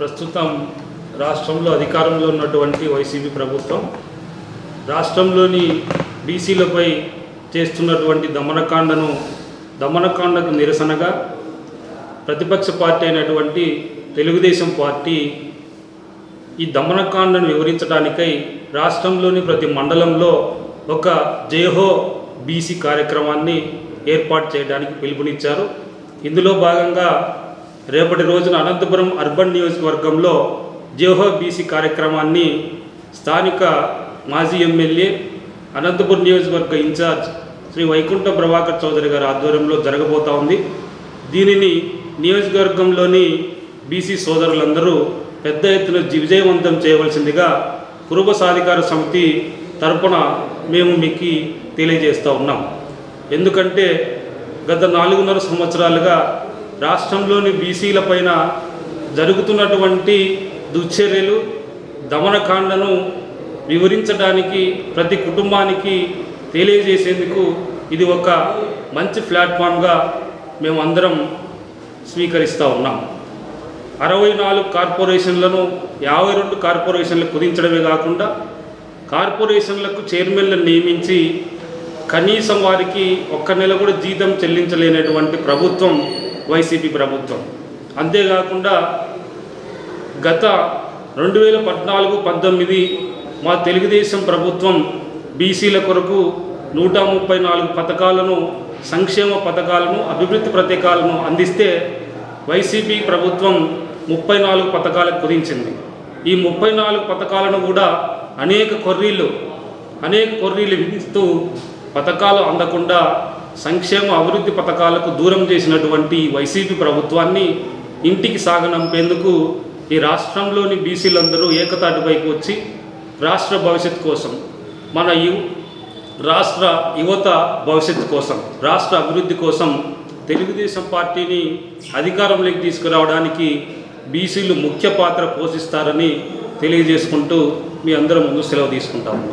ప్రస్తుతం రాష్ట్రంలో అధికారంలో ఉన్నటువంటి వైసీపీ ప్రభుత్వం రాష్ట్రంలోని బీసీలపై చేస్తున్నటువంటి దమనకాండకు నిరసనగా ప్రతిపక్ష పార్టీ అయినటువంటి తెలుగుదేశం పార్టీ ఈ దమనకాండను వివరించడానికై రాష్ట్రంలోని ప్రతి మండలంలో ఒక జయహో బీసీ కార్యక్రమాన్ని ఏర్పాటు చేయడానికి పిలుపునిచ్చారు. ఇందులో భాగంగా రేపటి రోజున అనంతపురం అర్బన్ నియోజకవర్గంలో జయహో బీసీ కార్యక్రమాన్ని స్థానిక మాజీ ఎమ్మెల్యే అనంతపురం నియోజకవర్గ ఇన్ఛార్జ్ శ్రీ వైకుంఠ ప్రభాకర్ చౌదరి గారి ఆధ్వర్యంలో జరగబోతూ ఉంది. దీనిని నియోజకవర్గంలోని బీసీ సోదరులందరూ పెద్ద ఎత్తున విజయవంతం చేయవలసిందిగా కురుబ సాధికార సమితి తరపున మేము మీకు తెలియజేస్తూ ఉన్నాం. ఎందుకంటే గత 4.5 సంవత్సరాలుగా రాష్ట్రంలోని బీసీల పైన జరుగుతున్నటువంటి దుశ్చర్యలు దమనకాండను వివరించడానికి ప్రతి కుటుంబానికి తెలియజేసేందుకు ఇది ఒక మంచి ప్లాట్ఫామ్గా మేము అందరం స్వీకరిస్తూ ఉన్నాం. 64 కార్పొరేషన్లను 52 కార్పొరేషన్లకు కుదించడమే కాకుండా కార్పొరేషన్లకు చైర్మన్లను నియమించి కనీసం వారికి ఒక్క నెల కూడా జీతం చెల్లించలేనటువంటి ప్రభుత్వం వైసీపీ ప్రభుత్వం. అంతేకాకుండా గత 2014-19 మా తెలుగుదేశం ప్రభుత్వం బీసీల కొరకు 134 పథకాలను, సంక్షేమ పథకాలను, అభివృద్ధి పథకాలను అందిస్తే వైసీపీ ప్రభుత్వం 34 పథకాలకు కుదించింది. ఈ 34 పథకాలను కూడా అనేక కొర్రీలు విధిస్తూ పథకాలు అందకుండా సంక్షేమ అభివృద్ధి పథకాలకు దూరం చేసినటువంటి వైసీపీ ప్రభుత్వాన్ని ఇంటికి సాగనంపేందుకు ఈ రాష్ట్రంలోని బీసీలందరూ ఏకతాటిపైకి వచ్చి రాష్ట్ర భవిష్యత్తు కోసం, మన రాష్ట్ర యువత భవిష్యత్తు కోసం, రాష్ట్ర అభివృద్ధి కోసం తెలుగుదేశం పార్టీని అధికారంలోకి తీసుకురావడానికి బీసీలు ముఖ్య పాత్ర పోషిస్తారని తెలియజేసుకుంటూ మీ అందరం ముందు సెలవు తీసుకుంటాము.